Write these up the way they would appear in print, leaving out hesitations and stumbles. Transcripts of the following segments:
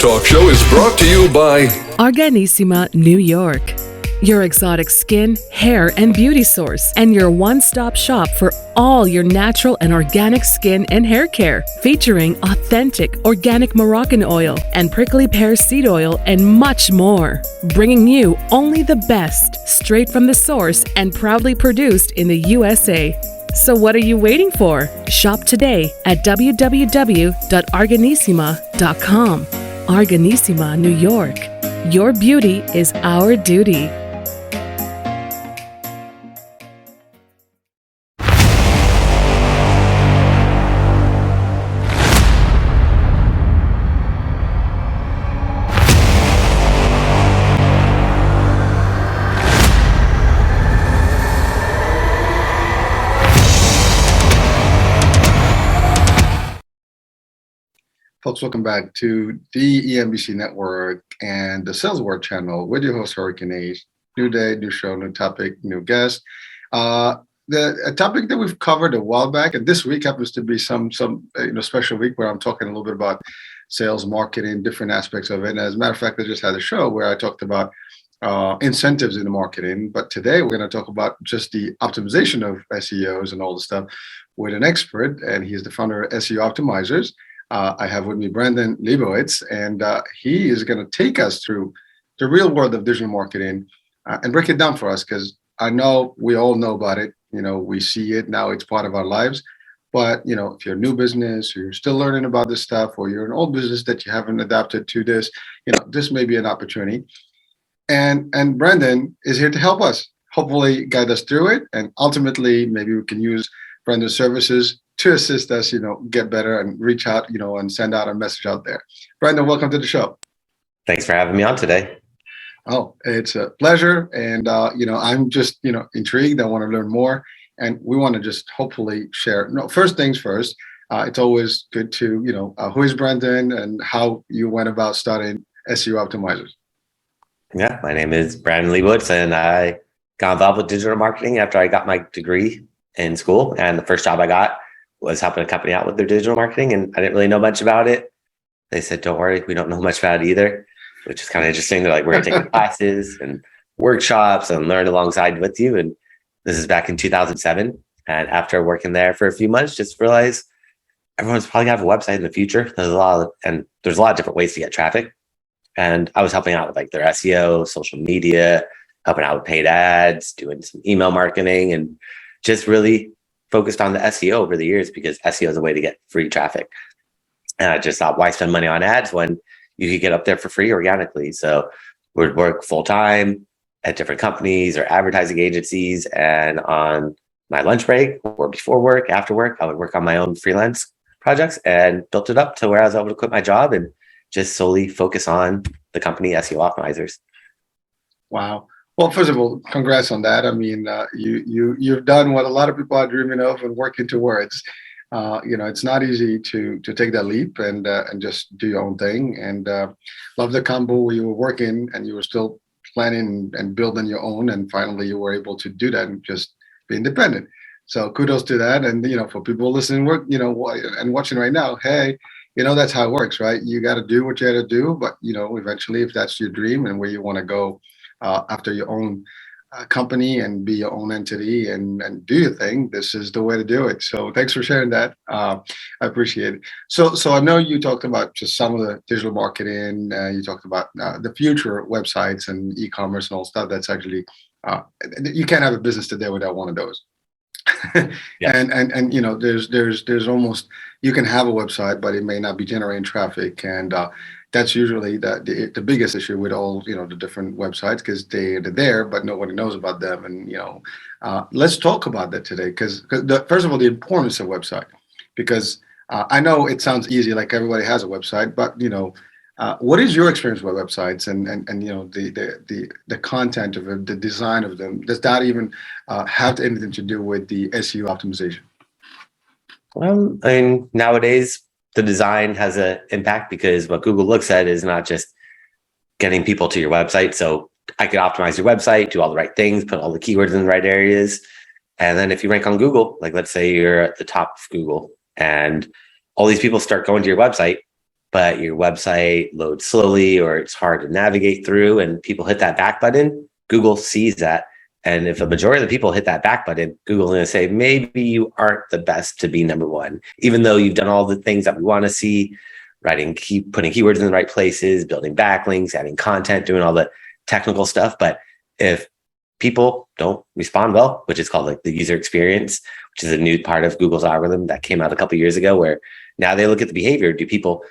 Talk Show is brought to you by Organissima, New York. Your exotic skin, hair, and beauty source, and your one-stop shop for all your natural and organic skin and hair care, featuring authentic organic Moroccan oil and prickly pear seed oil and much more. Bringing you only the best, straight from the source and proudly produced in the USA. So what are you waiting for? Shop today at www.organissima.com. Organissima, New York. Your beauty is our duty. Folks, welcome back to the EMBC Network and the Sales Word channel with your host, Hurricane Age. New day, new show, new topic, new guest. A topic that we've covered a while back, and this week happens to be some special week where I'm talking a little bit about sales, marketing, different aspects of it. And as a matter of fact, I just had a show where I talked about incentives in the marketing. But today we're going to talk about just the optimization of SEOs and all the stuff with an expert, and he's the founder of SEO Optimizers. I have with me Brandon Leibowitz, and he is going to take us through the real world of digital marketing and break it down for us, because I know we all know about it. We see it now, it's part of our lives. But, if you're a new business, or you're still learning about this stuff, or you're an old business that you haven't adapted to this, this may be an opportunity. And Brandon is here to help us, hopefully guide us through it. And ultimately, maybe we can use Brandon's services to assist us, get better and reach out, and send out a message out there. Brandon, welcome to the show. Thanks for having me on today. Oh, it's a pleasure. And, I'm just, intrigued. I want to learn more. And we want to just hopefully share. First things first, it's always good to, who is Brandon and how you went about starting SEO Optimizers? Yeah, my name is Brandon Leibowitz, and I got involved with digital marketing after I got my degree in school. And the first job I got was helping a company out with their digital marketing, and I didn't really know much about it. They said, don't worry, we don't know much about it either, which is kind of interesting. They're like, we're going to take classes and workshops and learn alongside with you. And this is back in 2007. And after working there for a few months, just realized everyone's probably going to have a website in the future. There's a lot of different ways to get traffic. And I was helping out with like their SEO, social media, helping out with paid ads, doing some email marketing, and just really focused on the SEO over the years, because SEO is a way to get free traffic. And I just thought, why spend money on ads when you could get up there for free organically? So we'd work full time at different companies or advertising agencies. And on my lunch break or before work, after work, I would work on my own freelance projects and built it up to where I was able to quit my job and just solely focus on the company SEO Optimizers. Wow. Well, first of all, congrats on that. I mean, you've done what a lot of people are dreaming of and working towards. It's not easy to take that leap and just do your own thing. And love the combo where you were working and you were still planning and building your own. And finally, you were able to do that and just be independent. So kudos to that. And, for people listening, and watching right now, hey, that's how it works, right? You got to do what you got to do. But, eventually, if that's your dream and where you want to go, after your own company and be your own entity and do your thing, this is the way to do it. So thanks for sharing that. I appreciate it. So I know you talked about just some of the digital marketing. You talked about the future websites and e-commerce and all stuff. That's actually, you can't have a business today without one of those. Yes. And there's almost, you can have a website, but it may not be generating traffic. And that's usually the biggest issue with all, the different websites, because they're there, but nobody knows about them. And, let's talk about that today, because first of all, the importance of website, because I know it sounds easy, like everybody has a website, but, what is your experience with websites and the content of it, the design of them? Does that even have anything to do with the SEO optimization? Well, I mean, nowadays, the design has an impact, because what Google looks at is not just getting people to your website. So I could optimize your website, do all the right things, put all the keywords in the right areas. And then if you rank on Google, like let's say you're at the top of Google and all these people start going to your website, but your website loads slowly or it's hard to navigate through and people hit that back button, Google sees that. And if a majority of the people hit that back button, Google's going to say, maybe you aren't the best to be number one, even though you've done all the things that we want to see, putting keywords in the right places, building backlinks, adding content, doing all the technical stuff. But if people don't respond well, which is called like the user experience, which is a new part of Google's algorithm that came out a couple of years ago, where now they look at the behavior. Do people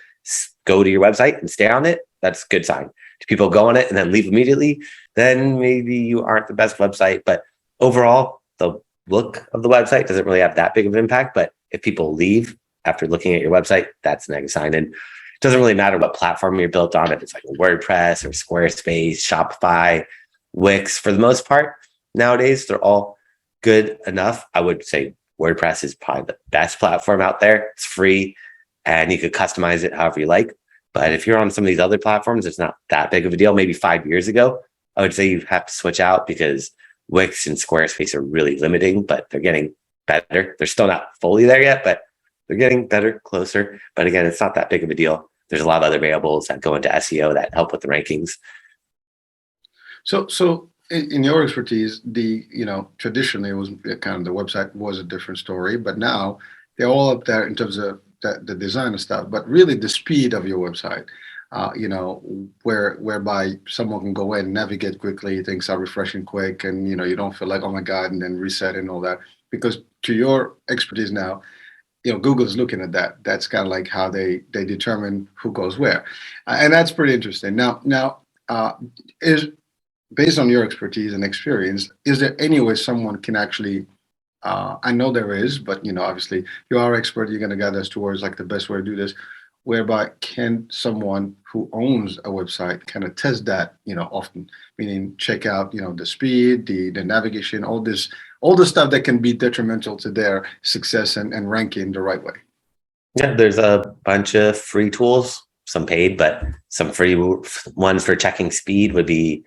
go to your website and stay on it? That's a good sign. Do people go on it and then leave immediately? Then maybe you aren't the best website. But overall, the look of the website doesn't really have that big of an impact. But if people leave after looking at your website, that's a negative sign. And it doesn't really matter what platform you're built on, if it's like WordPress or Squarespace, Shopify, Wix. For the most part, nowadays, they're all good enough. I would say WordPress is probably the best platform out there. It's free and you could customize it however you like. But if you're on some of these other platforms, it's not that big of a deal. Maybe 5 years ago, I would say you have to switch out because Wix and Squarespace are really limiting, but they're getting better. They're still not fully there yet, but they're getting better, closer. But again, it's not that big of a deal. There's a lot of other variables that go into SEO that help with the rankings. So in your expertise, traditionally it was kind of the website was a different story, but now they're all up there in terms of the design and stuff, but really the speed of your website, whereby someone can go in, navigate quickly, things are refreshing quick, and you don't feel like, oh my God, and then reset and all that. Because to your expertise now, Google's looking at that. That's kind of like how they determine who goes where, and that's pretty interesting. Now, is based on your expertise and experience, is there any way someone can actually? I know there is, but obviously you are expert. You're going to guide us towards like the best way to do this. Whereby can someone who owns a website kind of test that, often, meaning check out, the speed, the navigation, all the stuff that can be detrimental to their success and ranking the right way. Yeah, there's a bunch of free tools, some paid, but some free ones for checking speed would be,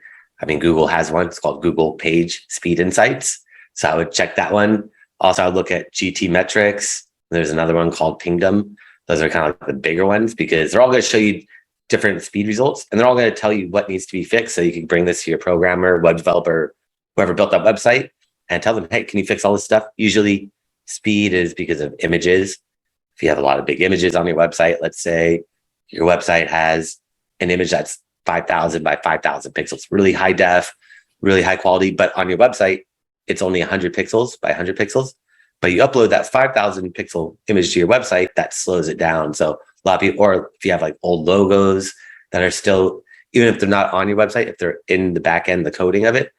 Google has one. It's called Google Page Speed Insights. So I would check that one. Also, I would look at GT metrics. There's another one called Pingdom. Those are kind of like the bigger ones because they're all going to show you different speed results and they're all going to tell you what needs to be fixed. So you can bring this to your programmer, web developer, whoever built that website and tell them, hey, can you fix all this stuff? Usually speed is because of images. If you have a lot of big images on your website, let's say your website has an image that's 5,000 by 5,000 pixels, really high def, really high quality, but on your website, it's only 100 pixels by 100 pixels. But you upload that 5,000 pixel image to your website, that slows it down. So a lot of people, or if you have like old logos that are still, even if they're not on your website, if they're in the back end, the coding of it,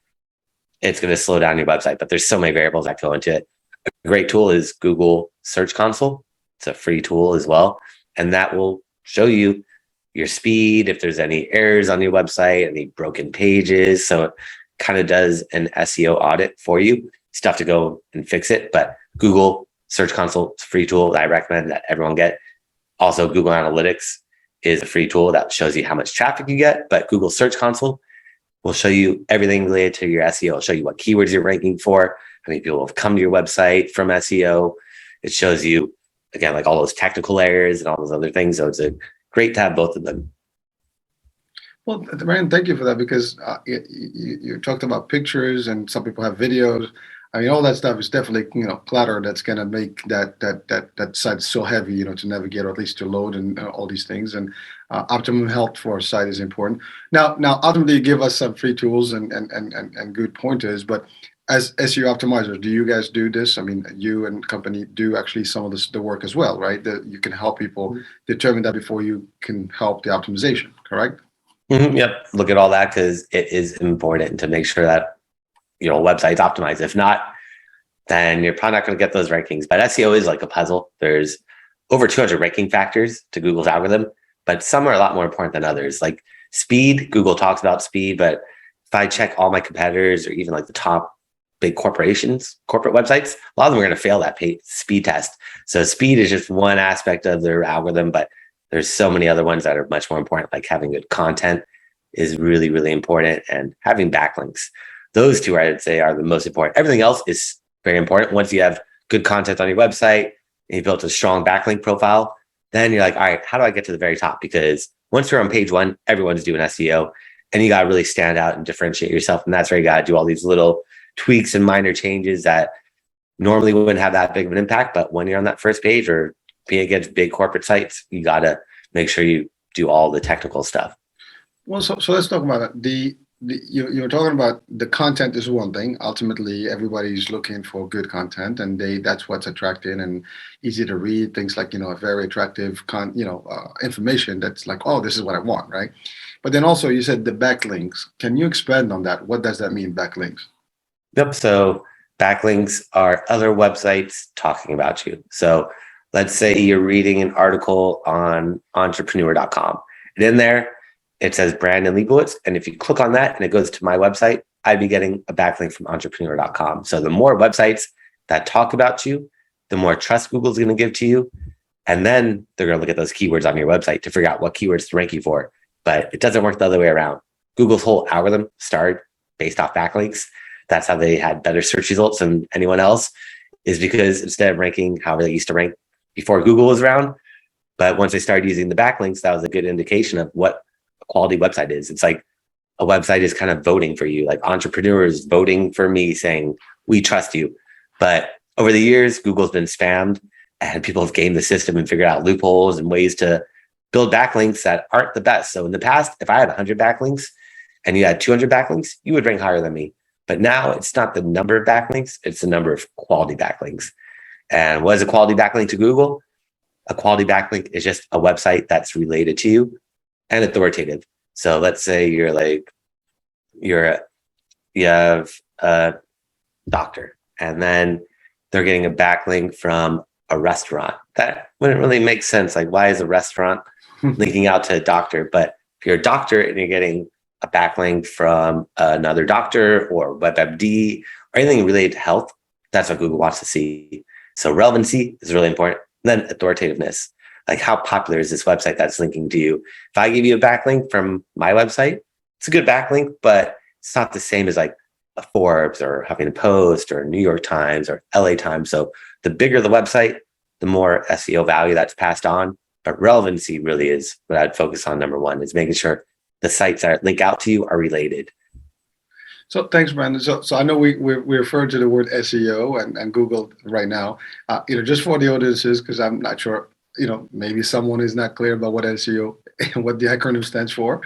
it's going to slow down your website. But there's so many variables that go into it. A great tool is Google Search Console. It's a free tool as well. And that will show you your speed, if there's any errors on your website, any broken pages. So it kind of does an SEO audit for you. You still have to go and fix it. But Google Search Console is a free tool that I recommend that everyone get. Also, Google Analytics is a free tool that shows you how much traffic you get. But Google Search Console will show you everything related to your SEO. It'll show you what keywords you're ranking for, how many people have come to your website from SEO. It shows you, again, like all those technical errors and all those other things. So it's great to have both of them. Well, Brandon, thank you for that because you talked about pictures and some people have videos. All that stuff is definitely, clutter that's going to make that site so heavy, to navigate or at least to load and all these things. And optimum health for a site is important. Now, ultimately, you give us some free tools and good pointers. But as SEO Optimizers, do you guys do this? You and company do actually some of the work as well, right? That you can help people determine that before you can help the optimization, correct? Mm-hmm, yep. Look at all that because it is important to make sure that website's optimized. If not, then you're probably not going to get those rankings. But SEO is like a puzzle. There's over 200 ranking factors to Google's algorithm, but some are a lot more important than others. Like speed, Google talks about speed, but if I check all my competitors or even like the top big corporate websites, a lot of them are going to fail that speed test. So speed is just one aspect of their algorithm, but there's so many other ones that are much more important, like having good content is really, really important and having backlinks. Those two, I would say, are the most important. Everything else is very important. Once you have good content on your website and you built a strong backlink profile, then you're like, all right, how do I get to the very top? Because once you're on page one, everyone's doing SEO, and you got to really stand out and differentiate yourself. And that's where you got to do all these little tweaks and minor changes that normally wouldn't have that big of an impact. But when you're on that first page or being against big corporate sites, you got to make sure you do all the technical stuff. Well, so let's talk about it. You're talking about the content is one thing. Ultimately, everybody's looking for good content, and that's what's attracting and easy to read. Things like a very attractive information that's like, oh, this is what I want, right? But then also you said the backlinks. Can you expand on that? What does that mean, backlinks? Yep. So backlinks are other websites talking about you. So let's say you're reading an article on entrepreneur.com, and in there it says Brandon Leibowitz. And if you click on that and it goes to my website, I'd be getting a backlink from entrepreneur.com. So the more websites that talk about you, the more trust Google's going to give to you. And then they're going to look at those keywords on your website to figure out what keywords to rank you for. But it doesn't work the other way around. Google's whole algorithm started based off backlinks. That's how they had better search results than anyone else, is because instead of ranking however they used to rank before Google was around, but once they started using the backlinks, that was a good indication of what a quality website is. It's like a website is kind of voting for you, like entrepreneurs voting for me saying, we trust you. But over the years, Google's been spammed and people have gamed the system and figured out loopholes and ways to build backlinks that aren't the best. So in the past, if I had 100 backlinks and you had 200 backlinks, you would rank higher than me. But now it's not the number of backlinks, it's the number of quality backlinks. And what is a quality backlink to Google? A quality backlink is just a website that's related to you and authoritative. So let's say you have a doctor, and then they're getting a backlink from a restaurant. That wouldn't really make sense. Like, why is a restaurant linking out to a doctor? But if you're a doctor and you're getting a backlink from another doctor or WebMD or anything related to health, that's what Google wants to see. So relevancy is really important. And then authoritativeness, like how popular is this website that's linking to you? If I give you a backlink from my website, it's a good backlink, but it's not the same as like a Forbes or Huffington Post or New York Times or LA Times. So the bigger the website, the more SEO value that's passed on. But relevancy really is what I'd focus on. Number one is making sure the sites that link out to you are related. So thanks, Brandon. So I know we refer to the word SEO and Google right now. Just for the audiences, because I'm not sure. Maybe someone is not clear about what SEO and what the acronym stands for.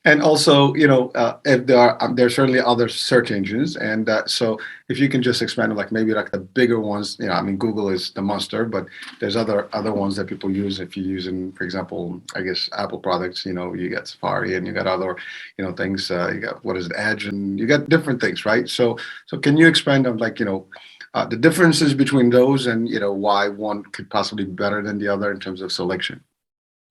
And also, if there are certainly other search engines, and so if you can just expand on like maybe like the bigger ones. Google is the monster, but there's other ones that people use. If you're using, for example, I guess Apple products, you got Safari and you got other, things. You got what is it, Edge, and you got different things, right? So can you expand on like the differences between those and why one could possibly be better than the other in terms of selection?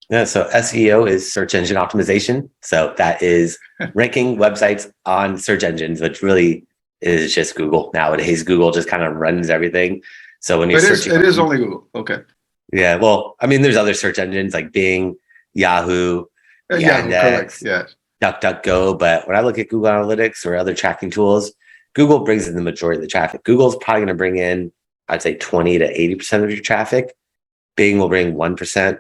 Yeah, so SEO is search engine optimization. So that is ranking websites on search engines, which really is just Google. Nowadays, Google just kind of runs everything. So when you're searching, it is only Google. Okay. Yeah, well, there's other search engines like Bing, Yahoo, Yandex, yes, DuckDuckGo. But when I look at Google Analytics or other tracking tools, Google brings in the majority of the traffic. Google's probably going to bring in, I'd say 20 to 80% of your traffic. Bing will bring 1%.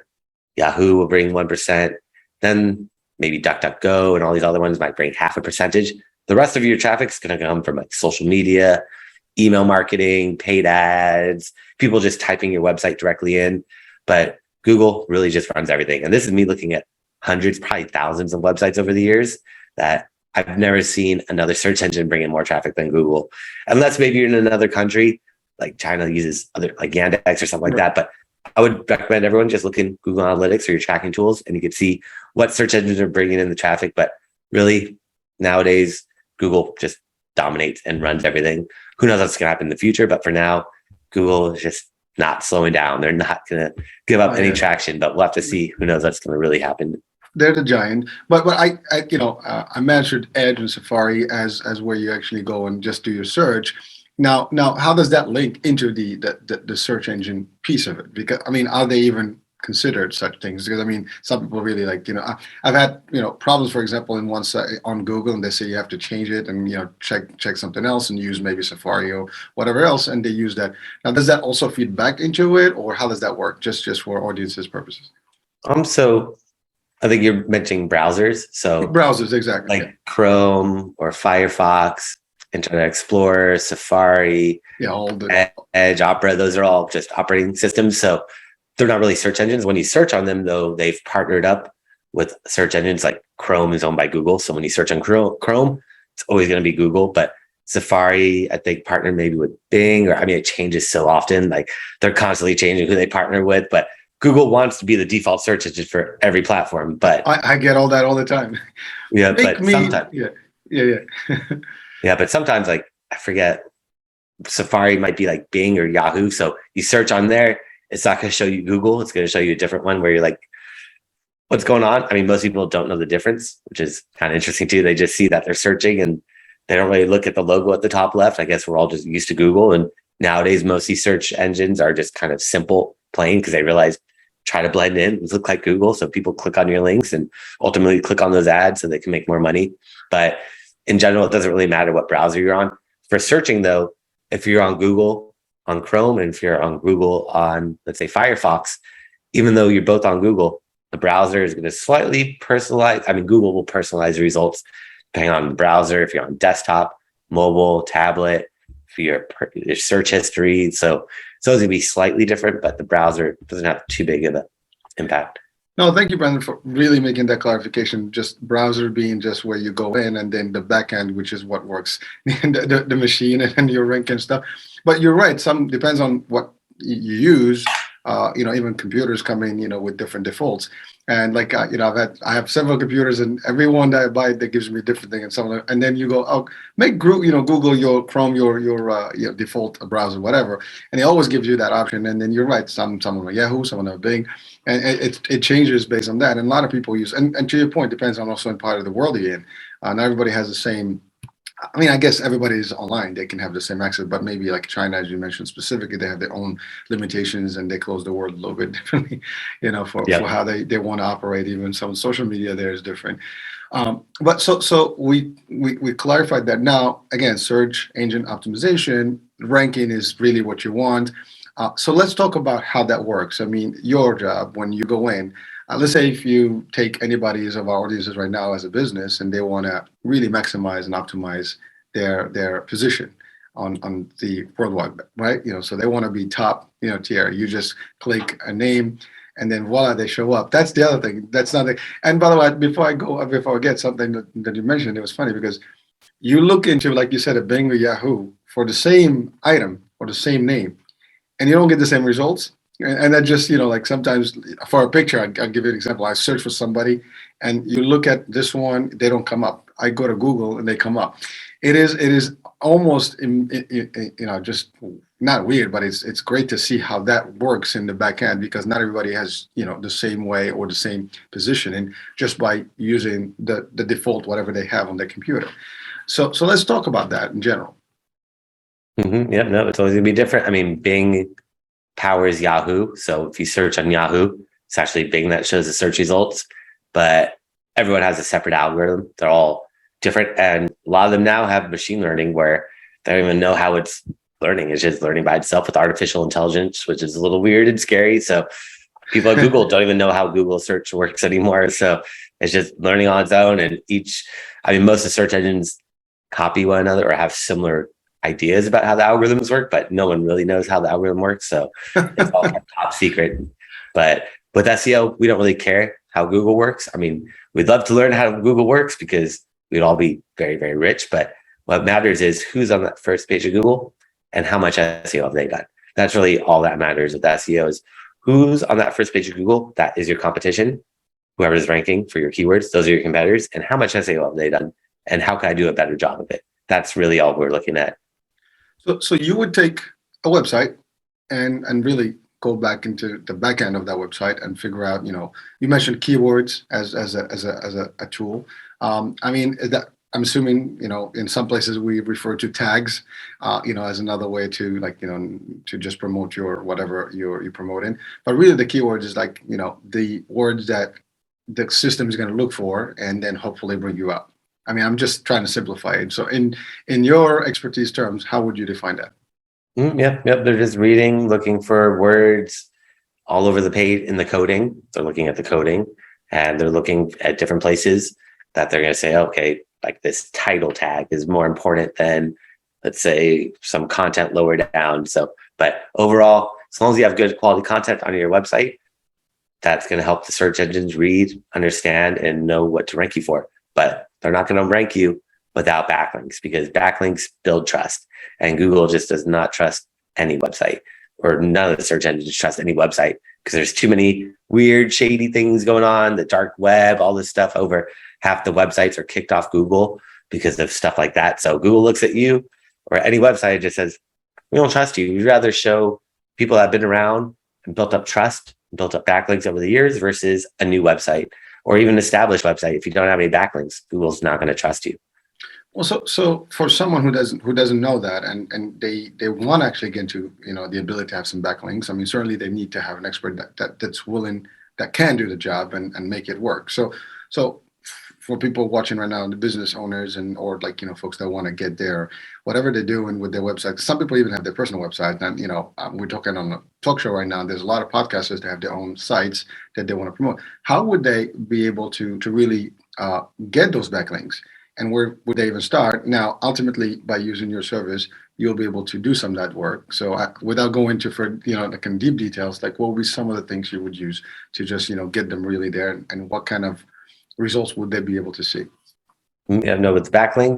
Yahoo will bring 1%. Then maybe DuckDuckGo and all these other ones might bring half a percentage. The rest of your traffic is going to come from like social media, email marketing, paid ads, people just typing your website directly in. But Google really just runs everything. And this is me looking at hundreds, probably thousands of websites over the years that I've never seen another search engine bring in more traffic than Google. Unless maybe you're in another country, like China uses other like Yandex or something like that. But I would recommend everyone just look in Google Analytics or your tracking tools, and you can see what search engines are bringing in the traffic. But really, nowadays, Google just dominates and runs everything. Who knows what's going to happen in the future? But for now, Google is just not slowing down. They're not going to give up any traction, but we'll have to see. Who knows what's going to really happen. They're the giant, but I mentioned Edge and Safari as where you actually go and just do your search. Now, how does that link into the search engine piece of it? Because are they even considered such things? Because I mean, some people really like, I've had, problems, for example, in one site on Google, and they say you have to change it and, check something else and use maybe Safari or whatever else, and they use that. Now, does that also feed back into it, or how does that work? Just for audiences purposes. So I think you're mentioning browsers. So Browsers, exactly. like Chrome or Firefox, Internet Explorer, Safari, All the Edge, Opera, those are all just operating systems. So they're not really search engines. When you search on them, though, they've partnered up with search engines. Like Chrome is owned by Google. So when you search on Chrome, it's always going to be Google. But Safari, I think, partnered maybe with Bing, or it changes so often. Like they're constantly changing who they partner with. But Google wants to be the default search engine for every platform. But I get all that all the time. Yeah, sometimes. Yeah. Yeah, but sometimes, like, I forget, Safari might be like Bing or Yahoo. So you search on there, it's not going to show you Google. It's going to show you a different one where you're like, what's going on? I mean, most people don't know the difference, which is kind of interesting too. They just see that they're searching and they don't really look at the logo at the top left. I guess we're all just used to Google. And nowadays, most of these search engines are just kind of simple, plain, because they realize try to blend in, look like Google. So people click on your links and ultimately click on those ads so they can make more money. But in general, it doesn't really matter what browser you're on. For searching, though, if you're on Google on Chrome and if you're on Google on, let's say, Firefox, even though you're both on Google, the browser is going to slightly personalize. I mean, Google will personalize the results depending on the browser, if you're on desktop, mobile, tablet, for your search history. So it's going to be slightly different, but the browser doesn't have too big of an impact. No, thank you, Brandon, for really making that clarification. Just browser being just where you go in, and then the back end, which is what works, the machine and your rank and stuff. But you're right. Some depends on what you use. Even computers come in, with different defaults. And like, I have several computers, and every one that I buy that gives me a different thing. And some of them, and then you go, oh, make Google your Chrome, your default browser, whatever. And it always gives you that option. And then you're right. Some of them are Yahoo, some of them are Bing, and it changes based on that. And a lot of people use, and to your point, depends on also in part of the world you're in. Not everybody has the same. I mean, I guess everybody's online. They can have the same access, but maybe like China, as you mentioned specifically, they have their own limitations and they close the world a little bit differently, for how they want to operate. Even some social media there is different. But so we clarified that. Now, again, search engine optimization, ranking is really what you want. So let's talk about how that works. I mean, your job when you go in. Let's say if you take anybody's of our audiences right now as a business and they want to really maximize and optimize their position on the World Wide Web, right? So they want to be top, tier. You just click a name and then voila, they show up. That's the other thing. That's not the, and by the way, before I get something that you mentioned, it was funny because you look into, like you said, a Bing or Yahoo for the same item or the same name, and you don't get the same results. And that just, like sometimes for a picture, I'll give you an example. I search for somebody and you look at this one, they don't come up. I go to Google and they come up. It is almost, just not weird, but it's great to see how that works in the back end because not everybody has, the same way or the same positioning just by using the default, whatever they have on their computer. So let's talk about that in general. Mm-hmm. Yeah, no, it's always going to be different. I mean, Bing powers Yahoo. So if you search on Yahoo, it's actually Bing that shows the search results, but everyone has a separate algorithm. They're all different. And a lot of them now have machine learning where they don't even know how it's learning. It's just learning by itself with artificial intelligence, which is a little weird and scary. So people at Google don't even know how Google search works anymore. So it's just learning on its own. And most of the search engines copy one another or have similar ideas about how the algorithms work, but no one really knows how the algorithm works. So it's all top secret. But with SEO, we don't really care how Google works. I mean, we'd love to learn how Google works because we'd all be very, very rich. But what matters is who's on that first page of Google and how much SEO have they done. That's really all that matters with SEO is who's on that first page of Google. That is your competition. Whoever's ranking for your keywords, those are your competitors. And how much SEO have they done? And how can I do a better job of it? That's really all we're looking at. So you would take a website and really go back into the back end of that website and figure out, you mentioned keywords as a tool. I'm assuming, in some places we refer to tags, as another way to to just promote your whatever you're promoting. But really the keywords is the words that the system is going to look for and then hopefully bring you up. I mean, I'm just trying to simplify it. So in your expertise terms, how would you define that? Yep. They're just reading, looking for words all over the page in the coding. They're looking at the coding and they're looking at different places that they're going to say, okay, like this title tag is more important than, let's say, some content lower down. So, but overall, as long as you have good quality content on your website, that's going to help the search engines read, understand, and know what to rank you for. But they're not going to rank you without backlinks, because backlinks build trust. And Google just does not trust any website, or none of the search engines trust any website, because there's too many weird, shady things going on, the dark web, all this stuff. Over half the websites are kicked off Google because of stuff like that. So Google looks at you or any website and just says, we don't trust you. We'd rather show people that have been around and built up trust, built up backlinks over the years versus a new website or even established website. If you don't have any backlinks, Google's not going to trust you. Well, so for someone who doesn't know that, and they want to actually get into the ability to have some backlinks. I mean, certainly they need to have an expert that's willing, that can do the job and make it work. So for people watching right now, the business owners or folks that want to get there, whatever they're doing with their website. Some people even have their personal website, and we're talking on a talk show right now. There's a lot of podcasters that have their own sites that they want to promote. How would they be able to really get those backlinks? And where would they even start? Now, ultimately, by using your service, you'll be able to do some of that work. So without going into in deep details, what would be some of the things you would use to just, get them really there, and what kind of results would they be able to see? Yeah, no, with now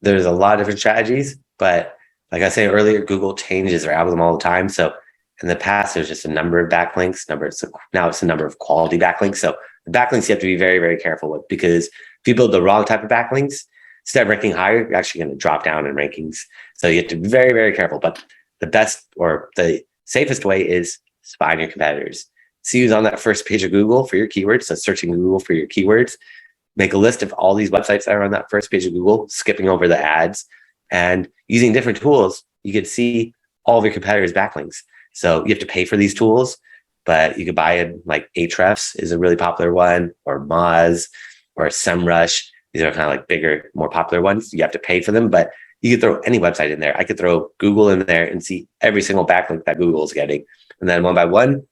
there's a lot of different strategies, but like I said earlier, Google changes their algorithm all the time. So in the past, there's just a number of backlinks. Now it's a number of quality backlinks. So the backlinks you have to be very, very careful with, because if you build the wrong type of backlinks, instead of ranking higher, you're actually going to drop down in rankings. So you have to be very, very careful. But the best or the safest way is find your competitors. See who's on that first page of Google for your keywords. So searching Google for your keywords. Make a list of all these websites that are on that first page of Google, skipping over the ads, and using different tools, you could see all of your competitors' backlinks. So you have to pay for these tools, but you could buy it, like Ahrefs is a really popular one, or Moz, or SEMrush. These are kind of like bigger, more popular ones. You have to pay for them, but you could throw any website in there. I could throw Google in there and see every single backlink that Google is getting. And then one by one,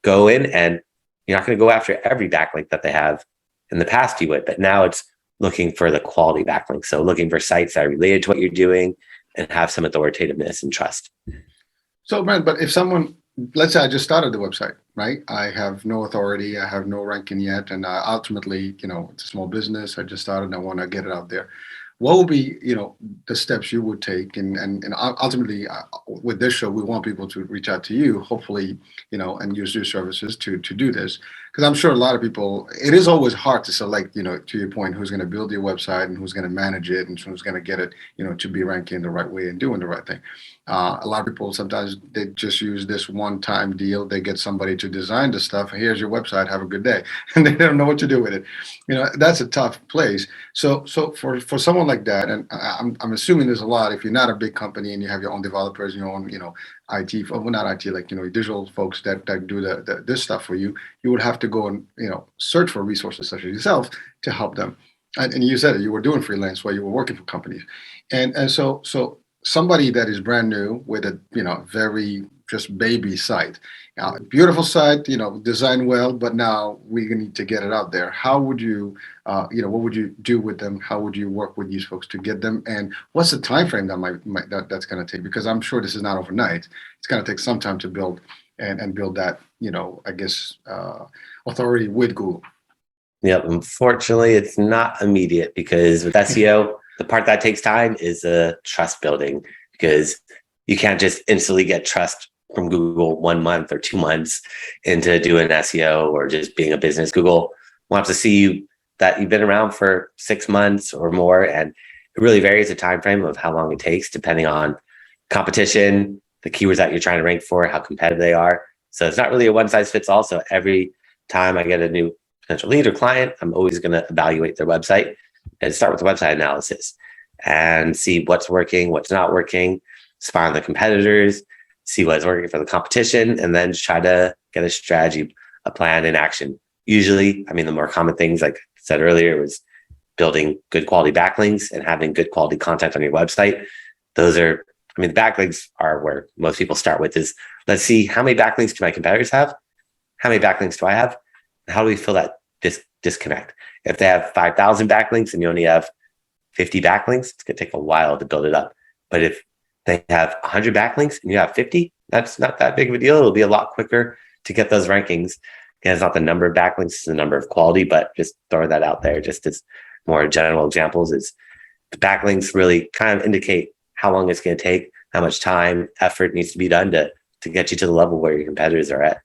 go in, and you're not going to go after every backlink that they have. In the past you would, but now it's looking for the quality backlink. So looking for sites that are related to what you're doing and have some authoritativeness and trust. So, man, but if someone, let's say I just started the website, right? I have no authority, I have no ranking yet, and ultimately, it's a small business. I just started and I want to get it out there. What would be, the steps you would take? And ultimately, with this show, we want people to reach out to you, hopefully, and use your services to do this. Because I'm sure a lot of people, it is always hard to select, to your point, who's going to build your website and who's going to manage it and who's going to get it, to be ranking the right way and doing the right thing. A lot of people, sometimes they just use this one-time deal. They get somebody to design the stuff. Here's your website. Have a good day. And they don't know what to do with it. That's a tough place. So for someone like that, and I'm assuming there's a lot, if you're not a big company and you have your own developers, your own, IT, well, not IT, digital folks that do this stuff for you, you would have to go and, search for resources such as yourself to help them. And you said it, you were doing freelance while you were working for companies. And so somebody that is brand new with a, very just baby site, beautiful site, designed well, but now we need to get it out there. How would you, what would you do with them? How would you work with these folks to get them? And what's the time frame that's going to take? Because I'm sure this is not overnight. It's going to take some time to build and build that, authority with Google. Yeah, unfortunately, it's not immediate, because with SEO, the part that takes time is trust building, because you can't just instantly get trust from Google 1 month or 2 months into doing SEO or just being a business. Google wants to see that you've been around for 6 months or more, and it really varies the time frame of how long it takes depending on competition, the keywords that you're trying to rank for, how competitive they are. So it's not really a one size fits all. So every time I get a new potential lead or client, I'm always going to evaluate their website and start with the website analysis and see what's working, what's not working, spy on the competitors, see what's working for the competition, and then just try to get a strategy, a plan in action. Usually, I mean, the more common things, like I said earlier, was building good quality backlinks and having good quality content on your website. Those are, I mean, the backlinks are where most people start with is, let's see how many backlinks do my competitors have? How many backlinks do I have? How do we fill that disconnect? If they have 5,000 backlinks and you only have 50 backlinks, it's going to take a while to build it up. But if they have 100 backlinks and you have 50, that's not that big of a deal. It'll be a lot quicker to get those rankings. And it's not the number of backlinks, it's the number of quality, but just throw that out there. Just as more general examples is the backlinks really kind of indicate how long it's going to take, how much time, effort needs to be done to get you to the level where your competitors are at.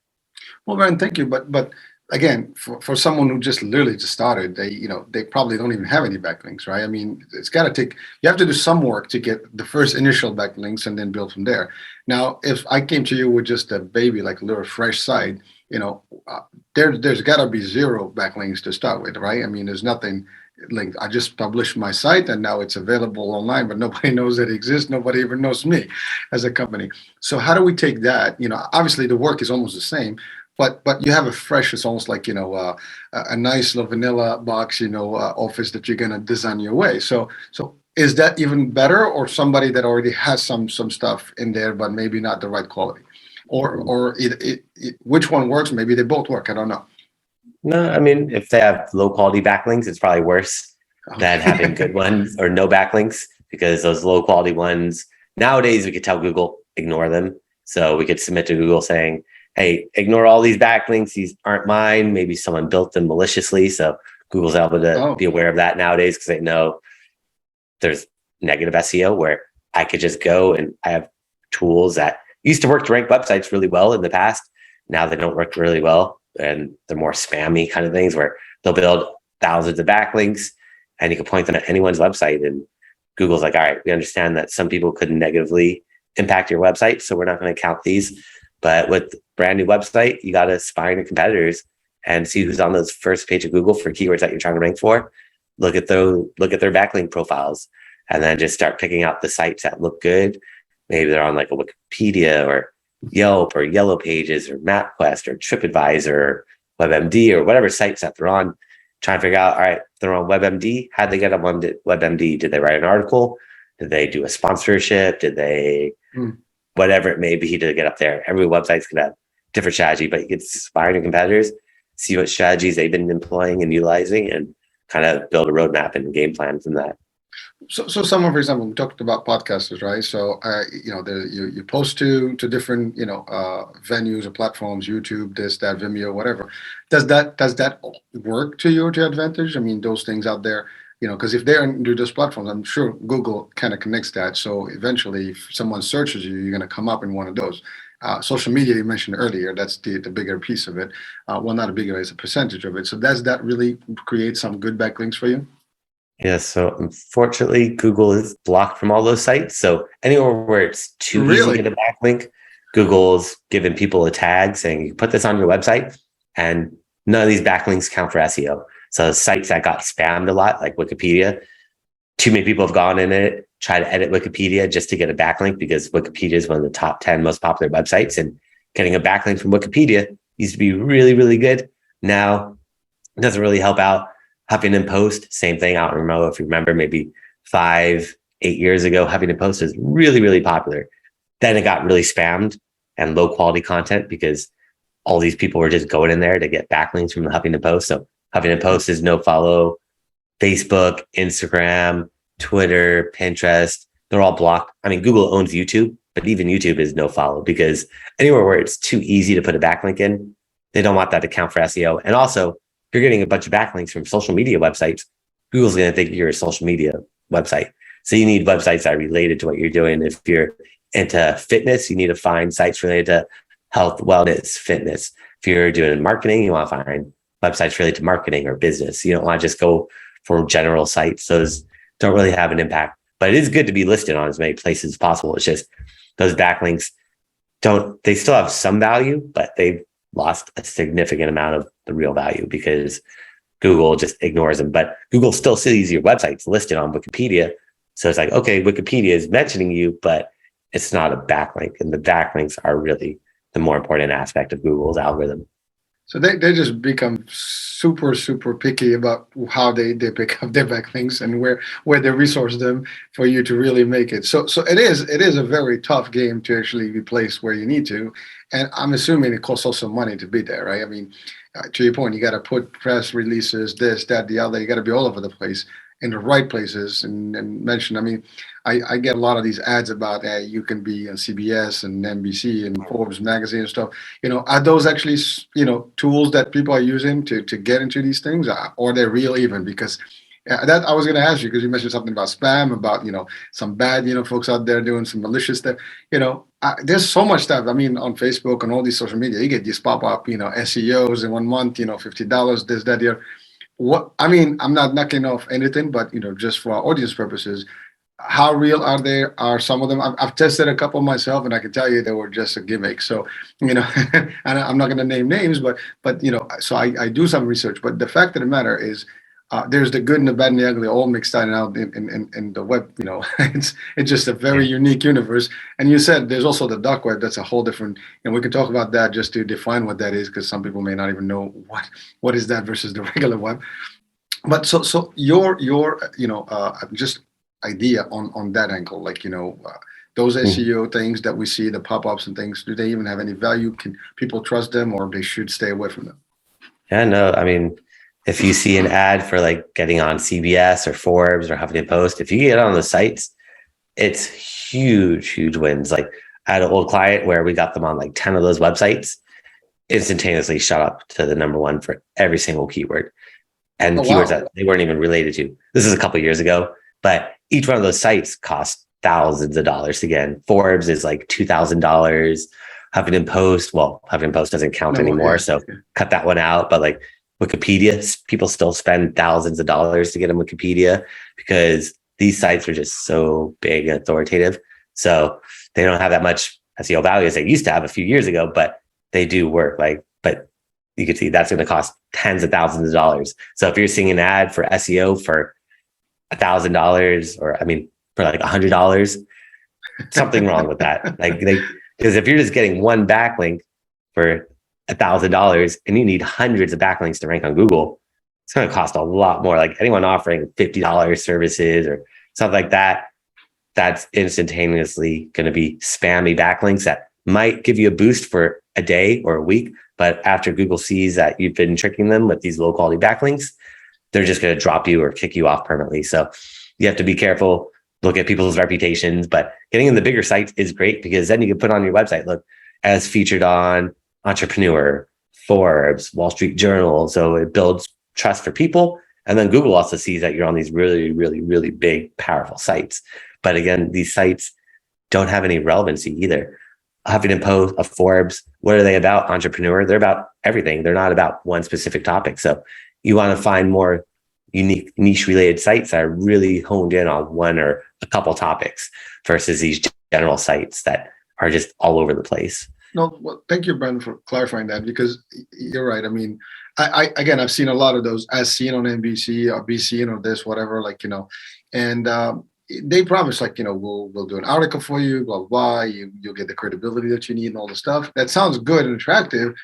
Well, Ryan, thank you. But again, for someone who just literally just started, they probably don't even have any backlinks, right? I mean, it's got to take, you have to do some work to get the first initial backlinks and then build from there. Now, if I came to you with just a baby, like a little fresh site, there's got to be 0 backlinks to start with, right? I mean, there's nothing linked. I just published my site and now it's available online, but nobody knows that it exists. Nobody even knows me as a company. So how do we take that? Obviously the work is almost the same, but you have a fresh, it's almost like, a nice little vanilla box, office that you're going to design your way. So is that even better, or somebody that already has some stuff in there, but maybe not the right quality? Or which one works? Maybe they both work. I don't know. No, I mean, if they have low quality backlinks, it's probably worse than having good ones or no backlinks, because those low quality ones, nowadays we could tell Google, ignore them. So we could submit to Google saying, hey, ignore all these backlinks. These aren't mine. Maybe someone built them maliciously. So Google's able to be aware of that nowadays, because they know there's negative SEO, where I could just go, and I have tools that used to work to rank websites really well in the past. Now they don't work really well, and they're more spammy kind of things, where they'll build thousands of backlinks and you can point them at anyone's website. And Google's like, all right, we understand that some people could negatively impact your website, so we're not going to count these. But with brand new website, you got to spy on your competitors and see who's on those first page of Google for keywords that you're trying to rank for. Look at their backlink profiles, and then just start picking out the sites that look good. Maybe they're on like a Wikipedia or Yelp or Yellow Pages or MapQuest or TripAdvisor or WebMD or whatever sites that they're on. Trying to figure out, all right, they're on WebMD. How'd they get on WebMD? Did they write an article? Did they do a sponsorship? Did they, whatever it may be, to get up there? Every website's going to have different strategy, but you get spy on your competitors, see what strategies they've been employing and utilizing, and kind of build a roadmap and game plan from that. So someone, for example, we talked about podcasters, right? So, you post to different, venues or platforms, YouTube, this, that, Vimeo, whatever. Does that work to your advantage? I mean, those things out there, because if they're into those platforms, I'm sure Google kind of connects that. So eventually, if someone searches you, you're going to come up in one of those. Social media, you mentioned earlier, that's the bigger piece of it. Well, not a bigger, it's a percentage of it. So does that really create some good backlinks for you? Yeah, so unfortunately, Google is blocked from all those sites. So anywhere where it's too easy to get a backlink, Google's giving people a tag saying, you put this on your website, and none of these backlinks count for SEO. So sites that got spammed a lot, like Wikipedia, too many people have gone in it, try to edit Wikipedia just to get a backlink, because Wikipedia is one of the top 10 most popular websites, and getting a backlink from Wikipedia used to be really, really good. Now, it doesn't really help out. Huffington Post, same thing. I don't know if you remember, maybe 5-8 years ago, Huffington Post was really, really popular. Then it got really spammed and low quality content, because all these people were just going in there to get backlinks from the Huffington Post. So Huffington Post is no follow. Facebook, Instagram, Twitter, Pinterest, they're all blocked. I mean, Google owns YouTube, but even YouTube is no follow, because anywhere where it's too easy to put a backlink in, they don't want that to count for SEO. And also, if you're getting a bunch of backlinks from social media websites, Google's going to think you're a social media website. So you need websites that are related to what you're doing. If you're into fitness, you need to find sites related to health, wellness, fitness. If you're doing marketing, you want to find websites related to marketing or business. You don't want to just go for general sites. Those don't really have an impact, but it is good to be listed on as many places as possible. It's just those backlinks they still have some value, but they've lost a significant amount of the real value, because Google just ignores them. But Google still sees your websites listed on Wikipedia. So it's like, okay, Wikipedia is mentioning you, but it's not a backlink. And the backlinks are really the more important aspect of Google's algorithm. So they just become super, super picky about how they pick up their backlinks and where they resource them for you to really make it. So it is a very tough game to actually be placed where you need to. And I'm assuming it costs also money to be there, right? I mean, to your point, you got to put press releases, this, that, the other. You got to be all over the place in the right places and mention. I mean, I get a lot of these ads about you can be on CBS and NBC and Forbes magazine and stuff. Are those actually tools that people are using to get into these things, or they're real even? Because that I was going to ask you, because you mentioned something about spam, about some bad folks out there doing some malicious stuff. There's so much stuff. I mean, on Facebook and all these social media, you get these pop up SEOs in 1 month, $50, this, that, here. What I mean, I'm not knocking off anything, but just for our audience purposes, how real are they? Are some of them? I've tested a couple myself, and I can tell you they were just a gimmick. So and I'm not going to name names, but so I do some research. But the fact of the matter is, there's the good and the bad and the ugly all mixed out in the web. It's just a very unique universe. And you said there's also the dark web. That's a whole different. And we can talk about that just to define what that is, because some people may not even know what is that versus the regular web. But so your just idea on that angle, like those SEO things that we see, the pop-ups and things, do they even have any value? Can people trust them, or they should stay away from them? Yeah, no, I mean, if you see an ad for like getting on CBS or Forbes or Huffington Post, if you get on the sites, it's huge wins. Like I had an old client where we got them on like 10 of those websites, instantaneously shot up to the number one for every single keyword, and keywords that they weren't even related to. This is a couple of years ago, but each one of those sites costs thousands of dollars to get in. Forbes is like $2,000. Huffington Post doesn't count anymore, so cut that one out. But like Wikipedia, people still spend thousands of dollars to get in Wikipedia because these sites are just so big and authoritative. So they don't have that much SEO value as they used to have a few years ago, but they do work. But you can see that's going to cost tens of thousands of dollars. So if you're seeing an ad for SEO for $1,000, or for like $100, something wrong with that. Because if you're just getting one backlink for $1,000 and you need hundreds of backlinks to rank on Google, it's going to cost a lot more. Like anyone offering $50 services or something like that, that's instantaneously going to be spammy backlinks that might give you a boost for a day or a week. But after Google sees that you've been tricking them with these low quality backlinks, they're just going to drop you or kick you off permanently. So you have to be careful, look at people's reputations, but getting in the bigger sites is great, because then you can put on your website, look, as featured on Entrepreneur, Forbes, Wall Street Journal. So it builds trust for people. And then Google also sees that you're on these really, really, really big, powerful sites. But again, these sites don't have any relevancy either. Huffington Post, Forbes, what are they about? Entrepreneur, they're about everything. They're not about one specific topic. So you want to find more unique niche related sites that are really honed in on one or a couple topics versus these general sites that are just all over the place. No, well, thank you, Brandon, for clarifying that, because you're right. I mean, I've seen a lot of those as seen on NBC or BC or this, whatever, and they promise we'll do an article for you, blah, blah, blah. You'll get the credibility that you need and all the stuff. That sounds good and attractive.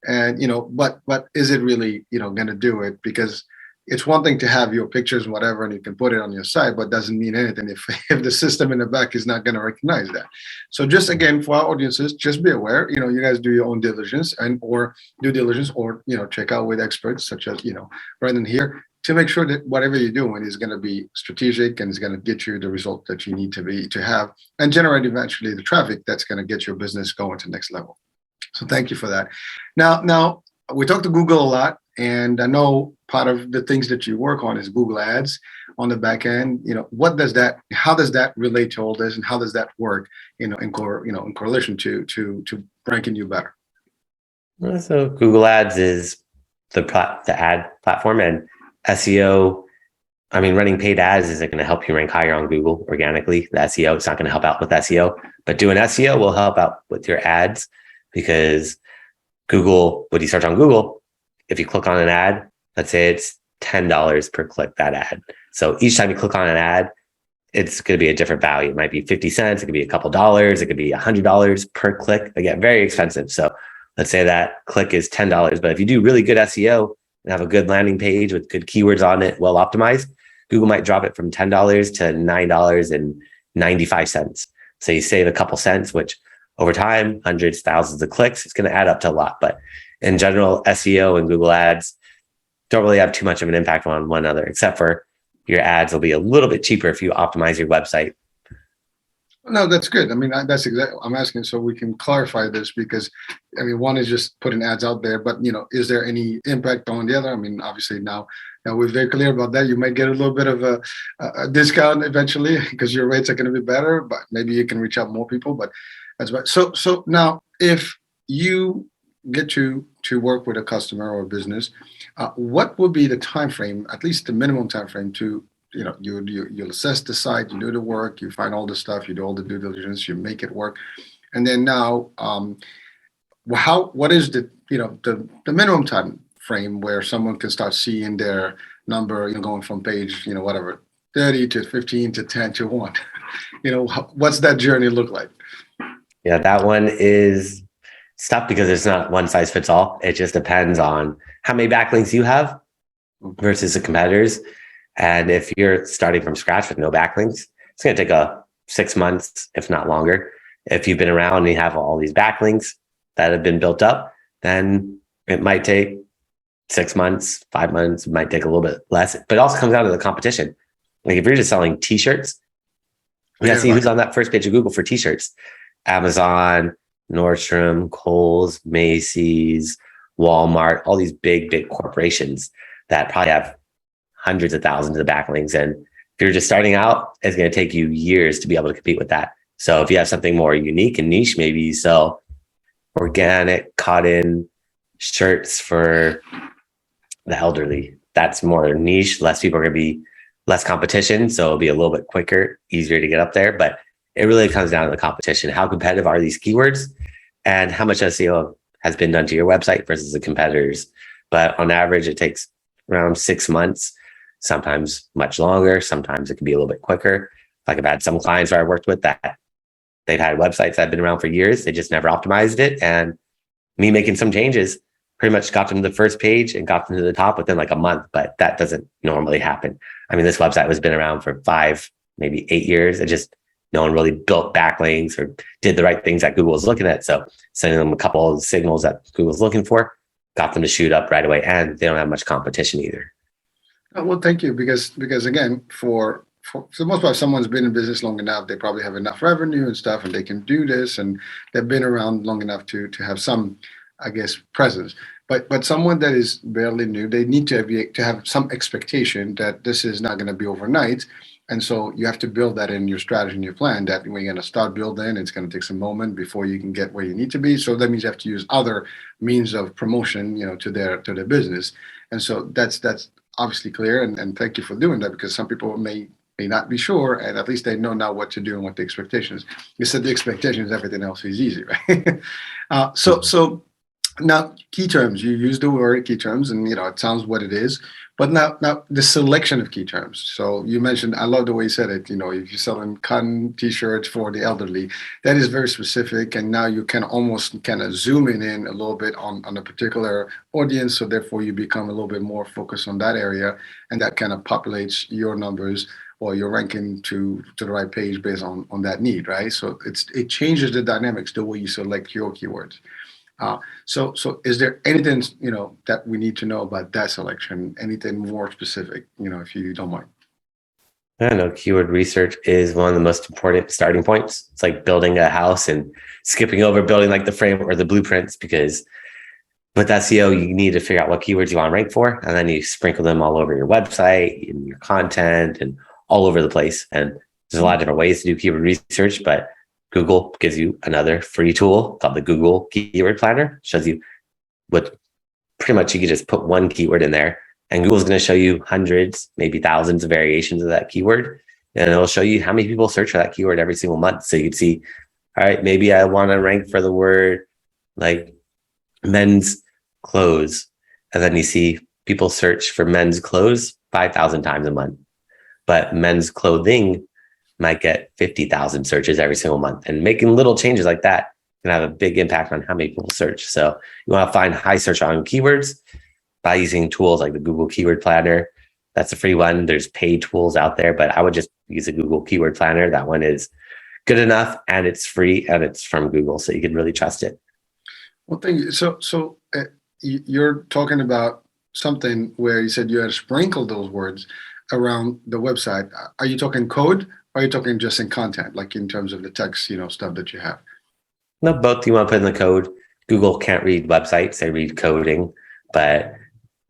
And, but is it really, going to do it? Because it's one thing to have your pictures and whatever, and you can put it on your site, but doesn't mean anything if the system in the back is not going to recognize that. So just again, for our audiences, just be aware, you guys do your own diligence or check out with experts such as, Brandon here, to make sure that whatever you're doing is going to be strategic and is going to get you the result that you need to have and generate eventually the traffic that's going to get your business going to the next level. So thank you for that. Now we talked to Google a lot, and I know part of the things that you work on is Google Ads on the back end. How does that relate to all this, and how does that work, in correlation to ranking you better? So Google Ads is the ad platform, and SEO. Running paid ads isn't going to help you rank higher on Google organically. The SEO, it's not going to help out with SEO, but doing SEO will help out with your ads, because Google, when you search on Google, if you click on an ad, let's say it's $10 per click, that ad. So each time you click on an ad, it's going to be a different value. It might be 50 cents. It could be a couple dollars. It could be $100 per click. Again, very expensive. So let's say that click is $10. But if you do really good SEO and have a good landing page with good keywords on it, well optimized, Google might drop it from $10 to $9.95. So you save a couple cents, which over time, hundreds, thousands of clicks, it's going to add up to a lot. But in general, SEO and Google ads don't really have too much of an impact on one another, except for your ads will be a little bit cheaper if you optimize your website. No, that's good. I mean, that's exactly. I'm asking so we can clarify this because, I mean, one is just putting ads out there, but is there any impact on the other? I mean, obviously now we're very clear about that. You might get a little bit of a discount eventually because your rates are going to be better, but maybe you can reach out more people. But that's right. So now, if you get to work with a customer or a business, what would be the time frame, at least the minimum time frame to you'll assess the site, you do the work, you find all the stuff, you do all the due diligence, you make it work, and then now, what is the minimum time frame where someone can start seeing their number, going from page 30 to 15 to 10 to 1? What's that journey look like? Yeah, that one is tough because it's not one size fits all. It just depends on how many backlinks you have versus the competitors. And if you're starting from scratch with no backlinks, it's going to take 6 months, if not longer. If you've been around and you have all these backlinks that have been built up, then it might take 6 months, 5 months. It might take a little bit less, but it also comes down to the competition. Like if you're just selling t-shirts, you got to see who's on that first page of Google for t-shirts. Amazon, Nordstrom, Kohl's, Macy's, Walmart, all these big corporations that probably have hundreds of thousands of backlinks. And if you're just starting out, it's going to take you years to be able to compete with that. So if you have something more unique and niche, maybe you sell organic cotton shirts for the elderly. That's more niche. Less people are going to be less competition. So it'll be a little bit quicker, easier to get up there. But it really comes down to the competition. How competitive are these keywords and how much SEO has been done to your website versus the competitors? But on average, it takes around 6 months, sometimes much longer. Sometimes it can be a little bit quicker. Like I've had some clients where I worked with that they've had websites that have been around for years. They just never optimized it. And me making some changes pretty much got them to the first page and got them to the top within like a month. But that doesn't normally happen. I mean, this website has been around for 5, maybe 8 years. It just, no one really built backlinks or did the right things that Google was looking at. So sending them a couple of signals that Google's looking for got them to shoot up right away. And they don't have much competition either. Well, thank you. Because again, for the most part, if someone's been in business long enough, they probably have enough revenue and stuff, and they can do this, and they've been around long enough to have some, I guess, presence. But someone that is barely new, they need to have some expectation that this is not going to be overnight. And so you have to build that in your strategy and your plan, that when you're going to start building, it's going to take some moment before you can get where you need to be. So that means you have to use other means of promotion, to their business. And so that's obviously clear. And thank you for doing that, because some people may not be sure, and at least they know now what to do and what the expectation is. You said the expectation is everything else is easy, right? So now key terms, you use the word key terms, and it sounds what it is. But now the selection of key terms. So you mentioned, I love the way you said it. If you're selling cotton t-shirts for the elderly, that is very specific. And now you can almost kind of zoom in a little bit on a particular audience. So therefore you become a little bit more focused on that area, and that kind of populates your numbers or your ranking to the right page based on that need, right? So it changes the dynamics, the way you select your keywords. So is there anything, that we need to know about that selection? Anything more specific, if you don't mind? I know keyword research is one of the most important starting points. It's like building a house and skipping over building like the frame or the blueprints, because with SEO, you need to figure out what keywords you want to rank for. And then you sprinkle them all over your website and your content and all over the place. And there's a lot of different ways to do keyword research, but Google gives you another free tool called the Google Keyword Planner. It shows you what pretty much you can just put one keyword in there, and Google's going to show you hundreds, maybe thousands of variations of that keyword. And it'll show you how many people search for that keyword every single month. So you can see, all right, maybe I want to rank for the word like men's clothes. And then you see people search for men's clothes 5,000 times a month, but men's clothing might get 50,000 searches every single month. And making little changes like that can have a big impact on how many people search. So you want to find high search on keywords by using tools like the Google Keyword Planner. That's a free one. There's paid tools out there, but I would just use a Google Keyword Planner. That one is good enough, and it's free, and it's from Google, so you can really trust it. Well, thank you. So you're talking about something where you said you had to sprinkle those words around the website. Are you talking code, or are you talking just in content, like in terms of the text, stuff that you have? No, both you want to put in the code. Google can't read websites, they read coding. But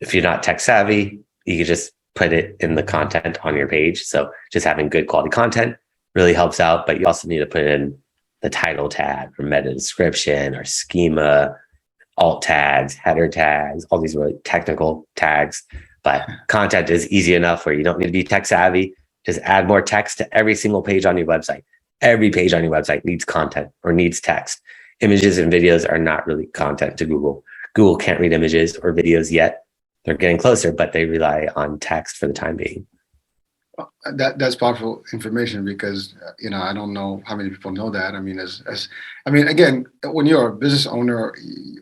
if you're not tech savvy, you can just put it in the content on your page. So just having good quality content really helps out, but you also need to put in the title tag or meta description or schema, alt tags, header tags, all these really technical tags. But content is easy enough where you don't need to be tech savvy. Just add more text to every single page on your website. Every page on your website needs content or needs text. Images and videos are not really content to Google. Google can't read images or videos yet. They're getting closer, but they rely on text for the time being. That's powerful information because I don't know how many people know that. I mean, again, when you're a business owner,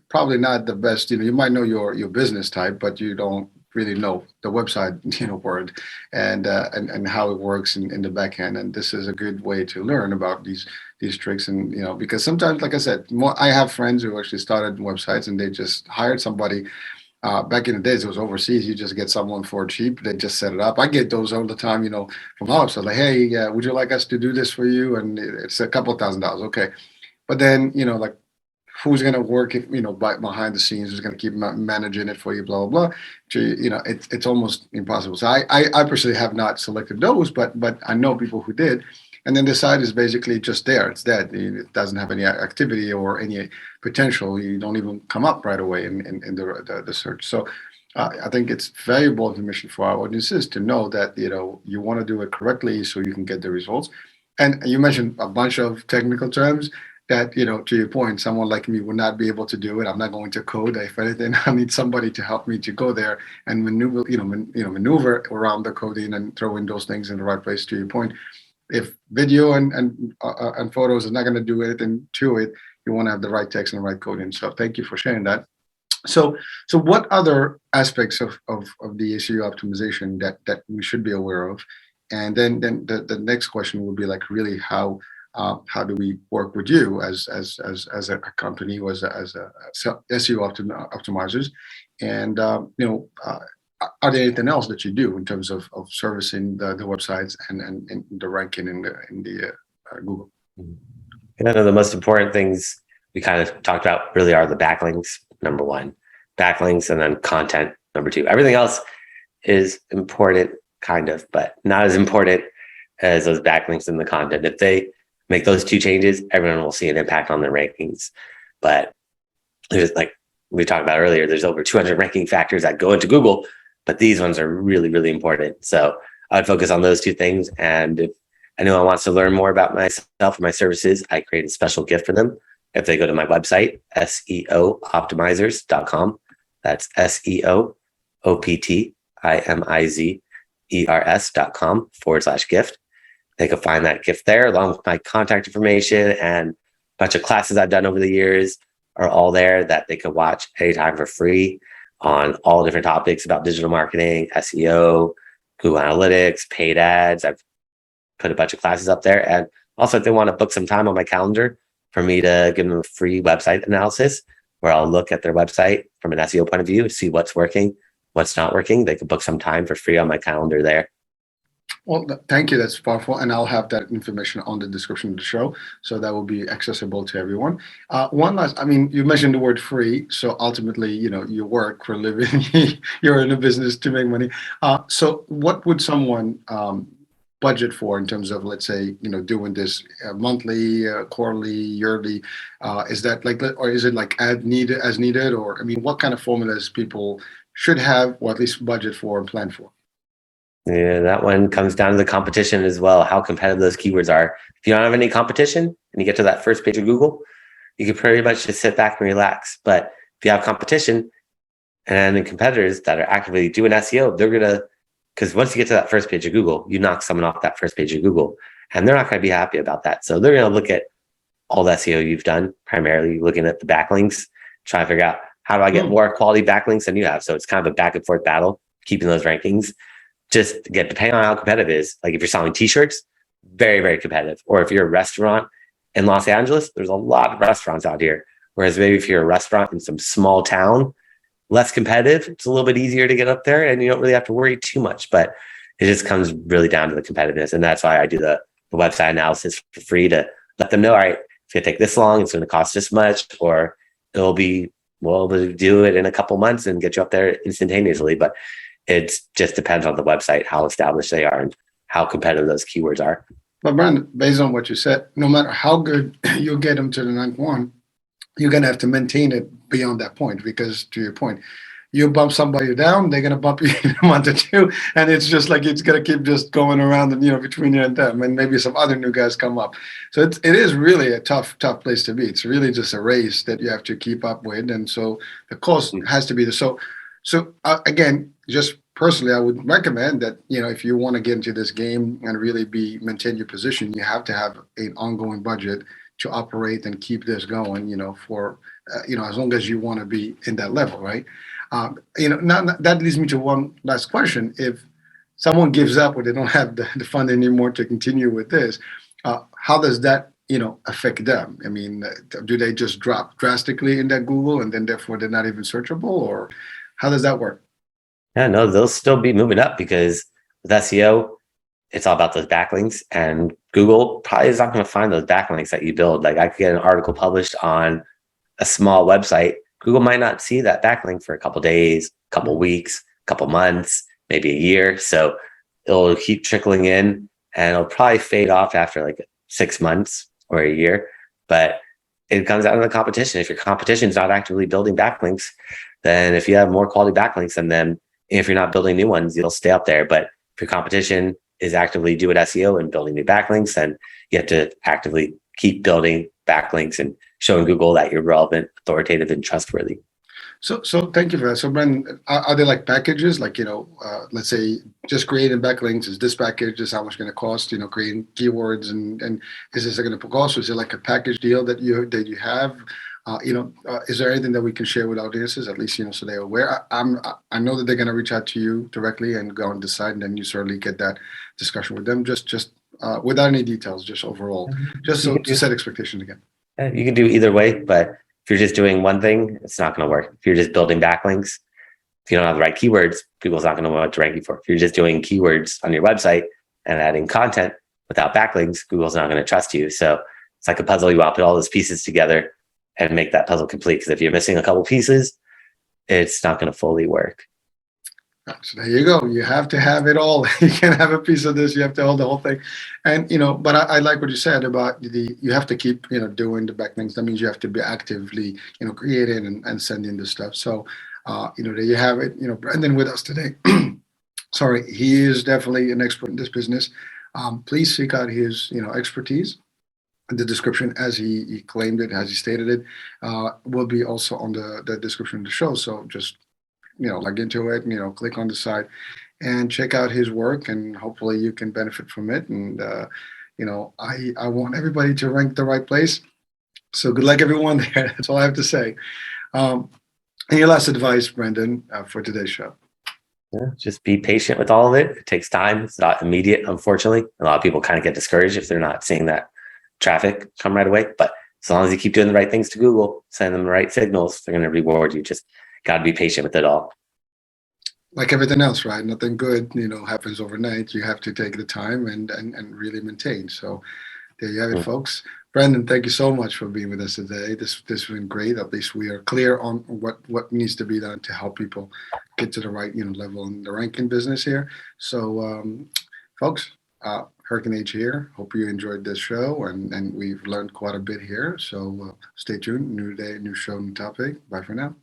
probably not the best. You might know your business type, but you don't really know the website word and how it works in the back end. And this is a good way to learn about these tricks. And because sometimes, like I said, I have friends who actually started websites and they just hired somebody. Back in the days, it was overseas. You just get someone for cheap. They just set it up. I get those all the time, from our website. Like, hey, would you like us to do this for you? And it's a couple of $1,000s. Okay. But then, like, who's going to work it, behind the scenes? Who's going to keep managing it for you, blah, blah, blah. It's almost impossible. So I personally have not selected those, but I know people who did. And then the site is basically just there. It's dead. It doesn't have any activity or any potential. You don't even come up right away in the search. So I think it's valuable information for our audiences to know that you want to do it correctly so you can get the results. And you mentioned a bunch of technical terms that to your point, someone like me would not be able to do it. I'm not going to code. If anything, I need somebody to help me to go there and maneuver around the coding and throw in those things in the right place. To your point. If video and photos is not going to do anything to it, you want to have the right text and the right coding. So thank you for sharing that. So what other aspects of the SEO optimization that we should be aware of? And then the next question would be like, really, how do we work with you as a company, as a SEO optimizers? And are there anything else that you do in terms of servicing the websites and the ranking in the Google? And one of the most important things we kind of talked about really are the backlinks, number one, backlinks, and then content, number two. Everything else is important, kind of, but not as important as those backlinks and the content. If they make those two changes, everyone will see an impact on their rankings. But there's, like we talked about earlier, there's over 200 ranking factors that go into Google, but these ones are really, really important. So I would focus on those two things. And if anyone wants to learn more about myself or my services, I create a special gift for them. If they go to my website, SEOoptimizers.com, that's SEOoptimizers.com/gift. They can find that gift there along with my contact information, and a bunch of classes I've done over the years are all there that they could watch anytime for free on all different topics about digital marketing, SEO, Google Analytics, paid ads. I've put a bunch of classes up there. And also, if they want to book some time on my calendar for me to give them a free website analysis, where I'll look at their website from an SEO point of view, see what's working, what's not working, they can book some time for free on my calendar there. Well, thank you. That's powerful. And I'll have that information on the description of the show. So that will be accessible to everyone. One last, you mentioned the word free. So ultimately, you work for a living. You're in a business to make money. So what would someone budget for in terms of, let's say, doing this monthly, quarterly, yearly? Is that like, or is it like as needed? Or, what kind of formulas people should have, or at least budget for and plan for? Yeah, that one comes down to the competition as well, how competitive those keywords are. If you don't have any competition and you get to that first page of Google, you can pretty much just sit back and relax. But if you have competition, And then the competitors that are actively doing SEO, they're going to, because once you get to that first page of Google, you knock someone off that first page of Google, and they're not going to be happy about that. So they're going to look at all the SEO you've done, primarily looking at the backlinks, try to figure out how do I get more quality backlinks than you have. So it's kind of a back and forth battle, keeping those rankings. Just get, depending on how competitive it is, like if you're selling t-shirts, very, very competitive. Or if you're a restaurant in Los Angeles, there's a lot of restaurants out here. Whereas maybe if you're a restaurant in some small town, less competitive, it's a little bit easier to get up there and you don't really have to worry too much. But it just comes really down to the competitiveness. And that's why I do the website analysis for free to let them know, all right, it's going to take this long, it's going to cost this much, or it'll be, we'll do it in a couple months and get you up there instantaneously. But it just depends on the website, how established they are and how competitive those keywords are. But Brandon, based on what you said, no matter how good you'll get them to the ninth one, you're going to have to maintain it beyond that point, because to your point, you bump somebody down, they're going to bump you in a month or two. And it's just like, it's going to keep just going around and, between you and them, and maybe some other new guys come up. So it is really a tough place to be. It's really just a race that you have to keep up with. And so the cost has to be the, again, just personally, I would recommend that, if you want to get into this game and really maintain your position, you have to have an ongoing budget to operate and keep this going, for, as long as you want to be in that level, right? Now that leads me to one last question. If someone gives up or they don't have the fund anymore to continue with this, how does that, affect them? I mean, do they just drop drastically in that Google and then therefore they're not even searchable, or how does that work? Yeah, no, they'll still be moving up because with SEO, it's all about those backlinks, and Google probably is not going to find those backlinks that you build. Like I could get an article published on a small website. Google might not see that backlink for a couple of days, a couple of weeks, a couple of months, maybe a year. So it'll keep trickling in and it'll probably fade off after like 6 months or a year. But it comes out of the competition. If your competition is not actively building backlinks, then if you have more quality backlinks than them, if you're not building new ones, you'll stay up there. But if your competition is actively doing SEO and building new backlinks, then you have to actively keep building backlinks and showing Google that you're relevant, authoritative, and trustworthy. So thank you for that. So Brandon, are there like packages, like, let's say just creating backlinks is this package, is how much going to cost, creating keywords, and is this going to cost? Is it like a package deal that you have? Is there anything that we can share with audiences, at least, so they're aware? I know that they're going to reach out to you directly and go and decide, and then you certainly get that discussion with them, just without any details, just overall, just so to set expectations again. You can do either way, but if you're just doing one thing, it's not going to work. If you're just building backlinks, if you don't have the right keywords, Google's not going to know what to rank you for. If you're just doing keywords on your website and adding content without backlinks, Google's not going to trust you. So it's like a puzzle. You want to put all those pieces together and make that puzzle complete. Because if you're missing a couple pieces, it's not going to fully work. So there you go. You have to have it all. You can't have a piece of this. You have to hold the whole thing. And, but I like what you said about you have to keep, doing the backlinks. That means you have to be actively, creating and sending this stuff. So, there you have it. Brandon with us today. Sorry, he is definitely an expert in this business. Please seek out his, expertise. The description, as he claimed it, as he stated it, will be also on the description of the show. So just log into it, click on the site and check out his work, and hopefully you can benefit from it. And, I want everybody to rank the right place. So good luck, everyone there. That's all I have to say. Any last advice, Brandon, for today's show? Yeah, just be patient with all of it. It takes time. It's not immediate, unfortunately. A lot of people kind of get discouraged if they're not seeing that traffic come right away. But as long as you keep doing the right things to Google, send them the right signals, they're going to reward you. Just got to be patient with it all. Like everything else, right? Nothing good, happens overnight. You have to take the time and really maintain. So there you have it, folks. Brandon, thank you so much for being with us today. This has been great. At least we are clear on what needs to be done to help people get to the right level in the ranking business here. So, folks, Hurricane H here. Hope you enjoyed this show, and we've learned quite a bit here. So stay tuned. New day, new show, new topic. Bye for now.